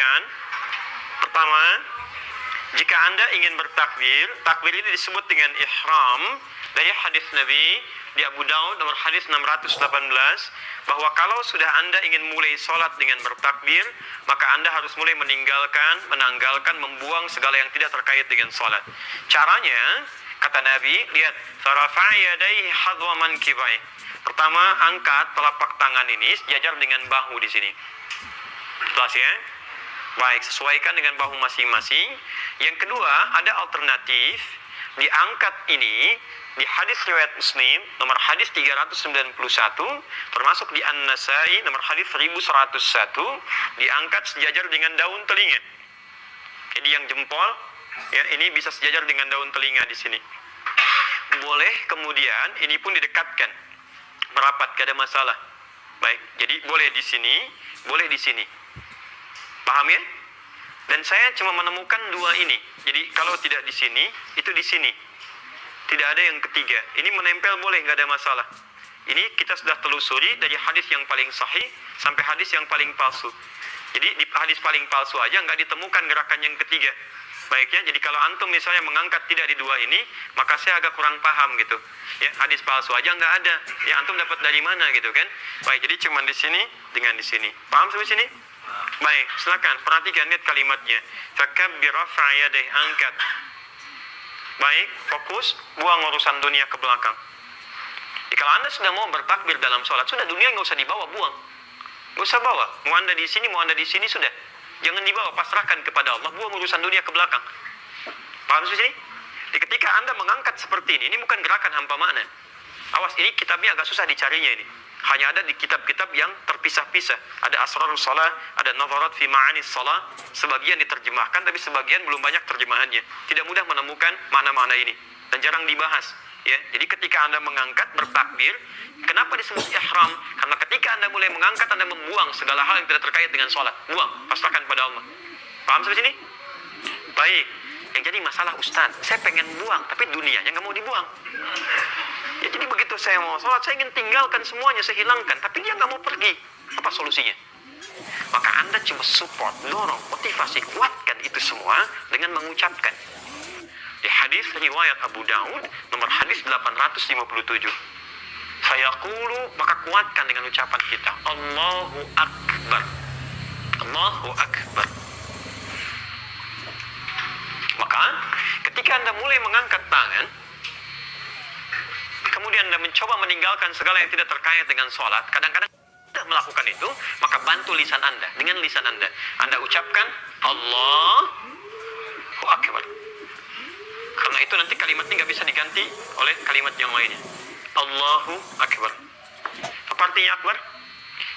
Perhatikan. Pertama, jika Anda ingin bertakbir, takbir ini disebut dengan ihram dari hadis Nabi di Abu Daud nomor hadis 618, bahwa kalau sudah Anda ingin mulai sholat dengan bertakbir, maka Anda harus mulai menanggalkan, membuang segala yang tidak terkait dengan sholat. Caranya, kata Nabi, lihat, farafa'a yadayhi hadwa mankibai. Pertama, angkat telapak tangan ini sejajar dengan bahu di sini. Jelas ya? Baik, sesuaikan dengan bahu masing-masing. Yang kedua, ada alternatif. Diangkat ini di hadis riwayat Muslim nomor hadis 391, termasuk di An-Nasai nomor hadis 1101, diangkat sejajar dengan daun telinga. Jadi yang jempol ya, ini bisa sejajar dengan daun telinga di sini. Boleh kemudian ini pun didekatkan merapat, gak ada masalah. Baik, jadi boleh di sini, boleh di sini. Paham ya? Dan saya cuma menemukan dua ini. Jadi kalau tidak di sini, itu di sini. Tidak ada yang ketiga. Ini menempel boleh, nggak ada masalah. Ini kita sudah telusuri dari hadis yang paling sahih sampai hadis yang paling palsu. Jadi di hadis paling palsu aja nggak ditemukan gerakan yang ketiga. Baik ya, jadi kalau antum misalnya mengangkat tidak di dua ini, maka saya agak kurang paham gitu. Ya, hadis palsu aja nggak ada. Ya, antum dapat dari mana gitu kan? Baik, jadi cuma di sini dengan di sini. Paham sampai sini? Baik, silakan perhatikan, lihat kalimatnya. Fakabbir rafa'a yadayhi, angkat. Baik, fokus, buang urusan dunia ke belakang. Jadi, kalau Anda sudah mau bertakbir dalam sholat, sudah dunia nggak usah dibawa, buang. Nggak usah bawa. Mau Anda di sini, mau Anda di sini, sudah. Jangan dibawa, pasrahkan kepada Allah, buang urusan dunia ke belakang. Paham di sini? Jadi, ketika Anda mengangkat seperti ini bukan gerakan hampa makna. Awas, ini kitabnya agak susah dicarinya ini. Hanya ada di kitab-kitab yang terpisah-pisah. Ada Asrarus Shalah, ada Nadharat fi Ma'anis Shalah. Sebagian diterjemahkan, tapi sebagian belum banyak terjemahannya. Tidak mudah menemukan makna-makna ini. Dan jarang dibahas. Ya, jadi ketika Anda mengangkat, bertakbir, kenapa disebut ihram? Karena ketika Anda mulai mengangkat, Anda membuang segala hal yang tidak terkait dengan sholat. Buang, pasrahkan pada Allah. Paham sampai sini? Baik. Yang jadi masalah, Ustaz, saya pengen buang, tapi dunianya nggak mau dibuang. Ya, jadi begitu saya mau sholat, saya ingin tinggalkan semuanya, saya hilangkan, tapi dia nggak mau pergi. Apa solusinya? Maka Anda coba support, dorong, motivasi, kuatkan itu semua dengan mengucapkan. Di hadis riwayat Abu Daud nomor hadis 857, fayaqulu, maka kuatkan dengan ucapan kita, Allahu Akbar, Allahu Akbar. Maka ketika Anda mulai mengangkat tangan, kemudian Anda mencoba meninggalkan segala yang tidak terkait dengan sholat, kadang-kadang tidak melakukan itu, maka bantu lisan Anda. Dengan lisan Anda, Anda ucapkan Allahu Akbar. Karena itu nanti kalimat ini nggak bisa diganti oleh kalimat yang lainnya. Allahu Akbar. Apa artinya Akbar?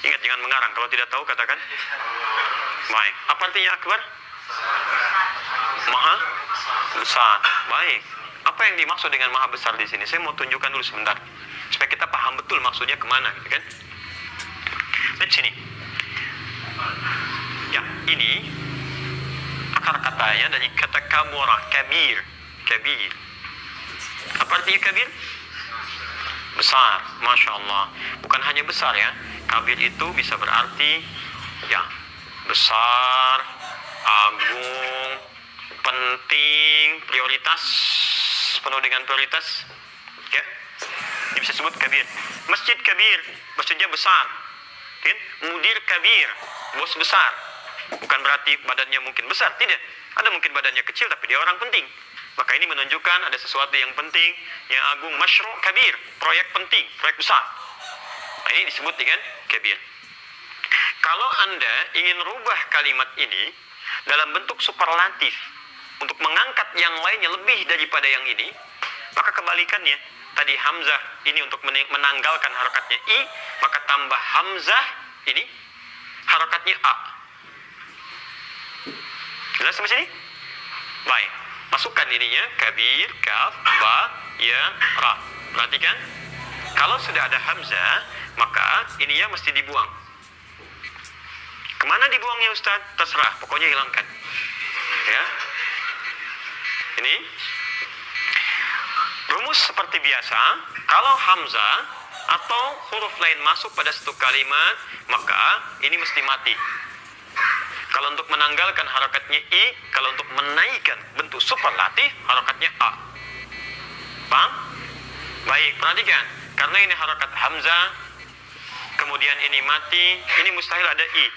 Ingat, jangan mengarang. Kalau tidak tahu katakan. Baik. Apa artinya Akbar? Maha besar. Baik. Apa yang dimaksud dengan maha besar di sini? Saya mau tunjukkan dulu sebentar, supaya kita paham betul maksudnya kemana, gitu kan? Lihat sini. Ya, ini akar katanya dari kata kabura, kabir. Kabir. Apa artinya kabir? Besar. Masya Allah. Bukan hanya besar ya. Kabir itu bisa berarti ya besar, agung, penting, prioritas, penuh dengan prioritas. Ya. Ini bisa disebut kabir. Masjid kabir, masjidnya besar. Kan? Mudir kabir, bos besar. Bukan berarti badannya mungkin besar, tidak. Ada mungkin badannya kecil tapi dia orang penting. Maka ini menunjukkan ada sesuatu yang penting, yang agung, masyru' kabir, proyek penting, proyek besar. Nah, ini disebut dengan kabir. Kalau Anda ingin rubah kalimat ini dalam bentuk superlatif, untuk mengangkat yang lainnya lebih daripada yang ini, maka kebalikannya. Tadi hamzah ini untuk menanggalkan harakatnya i, maka tambah hamzah ini harakatnya a. Jelas sampai sini? Baik. Masukkan ininya, kabir, kaf, ba, ya, ra. Perhatikan. Kalau sudah ada hamzah, maka ininya mesti dibuang. Kemana dibuangnya Ustaz? Terserah, pokoknya hilangkan. Ya. Ini. Rumus seperti biasa, kalau hamzah atau huruf lain masuk pada satu kalimat, maka ini mesti mati. Kalau untuk menanggalkan harakatnya I, kalau untuk menaikkan bentuk superlatif harakatnya A. Paham? Baik, perhatikan. Karena ini harakat hamzah, kemudian ini mati, ini mustahil ada I.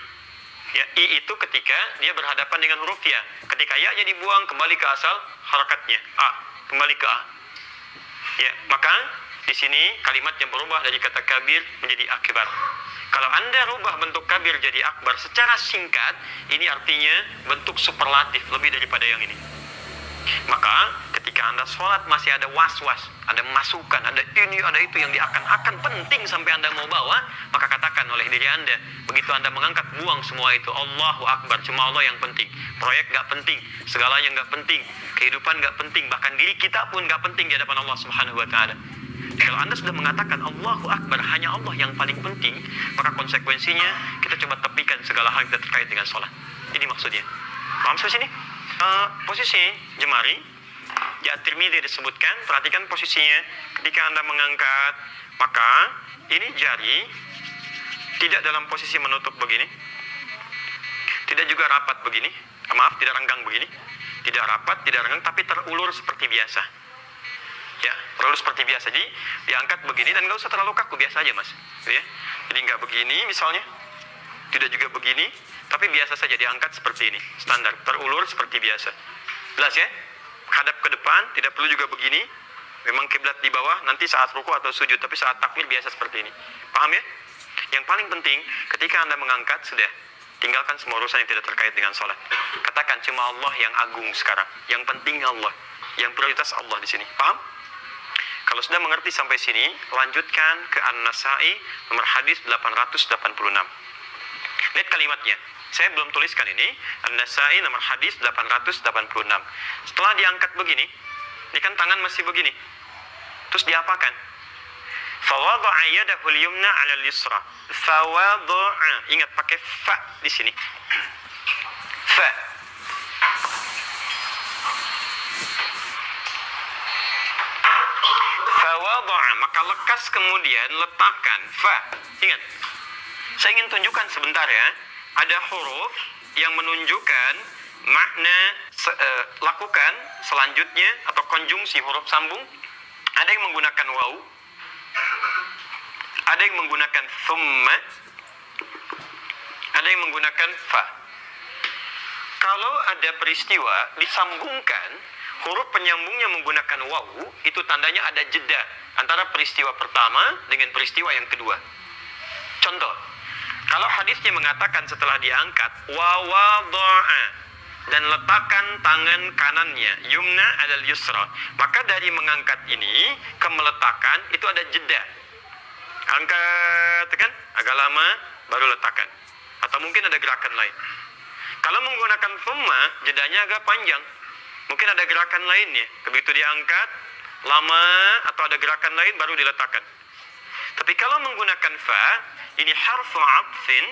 Ya, I itu ketika dia berhadapan dengan huruf ya. Ketika ya-nya dibuang, kembali ke asal harakatnya A, kembali ke A. Ya, maka di sini kalimat yang berubah dari kata kabir menjadi akbar. Kalau Anda rubah bentuk kabir jadi akbar secara singkat, ini artinya bentuk superlatif lebih daripada yang ini. Maka ketika Anda sholat masih ada was-was, ada masukan, ada ini, ada itu yang akan penting sampai Anda mau bawa, maka katakan oleh diri Anda, begitu Anda mengangkat, buang semua itu. Allahu Akbar, cuma Allah yang penting. Proyek gak penting, segalanya gak penting, kehidupan gak penting, bahkan diri kita pun gak penting di hadapan Allah Subhanahu wa Ta'ala. Kalau Anda sudah mengatakan Allahu Akbar, hanya Allah yang paling penting, maka konsekuensinya kita coba tepikan segala hal yang terkait dengan sholat. Ini maksudnya. Paham sampai sini? Posisi jemari di At-Tirmidzi disebutkan, perhatikan posisinya ketika Anda mengangkat, maka ini jari tidak dalam posisi menutup begini, tidak juga rapat begini, tidak renggang begini, tidak rapat, tidak renggang, tapi terulur seperti biasa. Ya, terulur seperti biasa. Jadi diangkat begini dan nggak usah terlalu kaku, biasa aja mas. Ya, jadi nggak begini misalnya, tidak juga begini, tapi biasa saja diangkat seperti ini, standar, terulur seperti biasa. Jelas ya? Hadap ke depan, tidak perlu juga begini. Memang kiblat di bawah, nanti saat ruku atau sujud, tapi saat takbir biasa seperti ini. Paham ya? Yang paling penting, ketika Anda mengangkat, sudah, tinggalkan semua urusan yang tidak terkait dengan sholat. Katakan cuma Allah yang agung sekarang. Yang penting Allah, yang prioritas Allah di sini. Paham? Kalau sudah mengerti sampai sini, lanjutkan ke An-Nasa'i nomor hadis 886. Lihat kalimatnya. Saya belum tuliskan ini. An-Nasa'i nomor hadis 886. Setelah diangkat begini, ini kan tangan masih begini. Terus diapakan? Fawadha'a yadahu al-yumna 'ala al-yusra. Fawadha'a. Ingat pakai fa di sini. Fa. Fawadha'a, maka lekas kemudian letakkan fa. Ingat. Saya ingin tunjukkan sebentar ya. Ada huruf yang menunjukkan makna lakukan selanjutnya atau konjungsi huruf sambung. Ada yang menggunakan waw, ada yang menggunakan thumma, ada yang menggunakan fa. Kalau ada peristiwa disambungkan, huruf penyambungnya menggunakan waw, itu tandanya ada jeda antara peristiwa pertama dengan peristiwa yang kedua. Contoh, kalau hadisnya mengatakan setelah diangkat wa wadha'a dan letakkan tangan kanannya yumna 'alal yusra, maka dari mengangkat ini ke meletakkan itu ada jeda. Angkat kan agak lama baru letakkan, atau mungkin ada gerakan lain. Kalau menggunakan thumma, jedanya agak panjang. Mungkin ada gerakan lainnya. Begitu diangkat lama atau ada gerakan lain baru diletakkan. Tapi kalau menggunakan fa, ini harfu 'atfin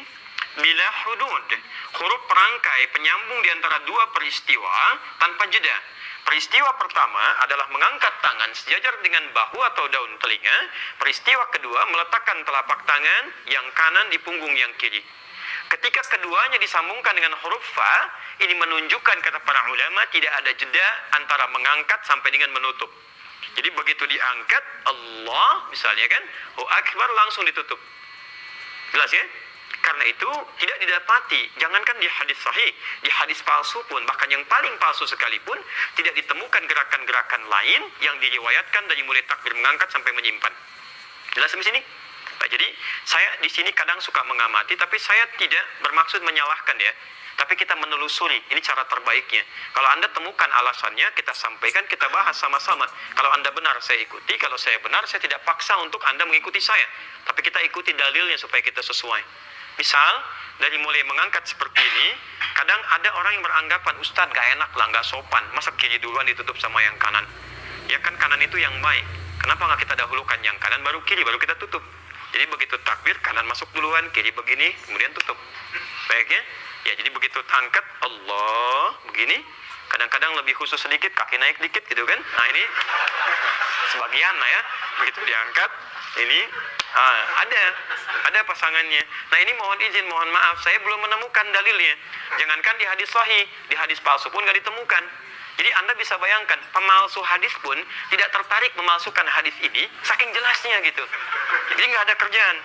bila hudud, huruf perangkai penyambung di antara dua peristiwa tanpa jeda. Peristiwa pertama adalah mengangkat tangan sejajar dengan bahu atau daun telinga. Peristiwa kedua meletakkan telapak tangan yang kanan di punggung yang kiri. Ketika keduanya disambungkan dengan huruf fa, ini menunjukkan kata para ulama tidak ada jeda antara mengangkat sampai dengan menutup. Jadi begitu diangkat Allah misalnya kan, oh akbar, langsung ditutup. Jelas ya? Karena itu tidak didapati, jangankan di hadis sahih, di hadis palsu pun, bahkan yang paling palsu sekalipun, tidak ditemukan gerakan-gerakan lain yang diriwayatkan dari mulai takbir mengangkat sampai menyimpan. Jelas sampai sini? Nah, jadi saya di sini kadang suka mengamati, tapi saya tidak bermaksud menyalahkan ya. Tapi kita menelusuri, ini cara terbaiknya. Kalau Anda temukan alasannya, kita sampaikan, kita bahas sama-sama. Kalau Anda benar, saya ikuti. Kalau saya benar, saya tidak paksa untuk Anda mengikuti saya. Tapi kita ikuti dalilnya supaya kita sesuai. Misal, dari mulai mengangkat seperti ini, kadang ada orang yang beranggapan, Ustadz gak enak lah, gak sopan. Masa kiri duluan ditutup sama yang kanan? Ya kan kanan itu yang baik. Kenapa gak kita dahulukan yang kanan, baru kiri, baru kita tutup? Jadi begitu takbir, kanan masuk duluan, kiri begini, kemudian tutup. Baiknya? Ya, jadi begitu angkat Allah begini, kadang-kadang lebih khusus sedikit, kaki naik dikit gitu kan. Nah ini sebagian lah ya, begitu diangkat ini Ada pasangannya. Nah ini mohon izin, mohon maaf, saya belum menemukan dalilnya. Jangankan di hadis sahih, di hadis palsu pun nggak ditemukan. Jadi Anda bisa bayangkan, pemalsu hadis pun tidak tertarik memalsukan hadis ini, saking jelasnya gitu. Jadi nggak ada kerjaan.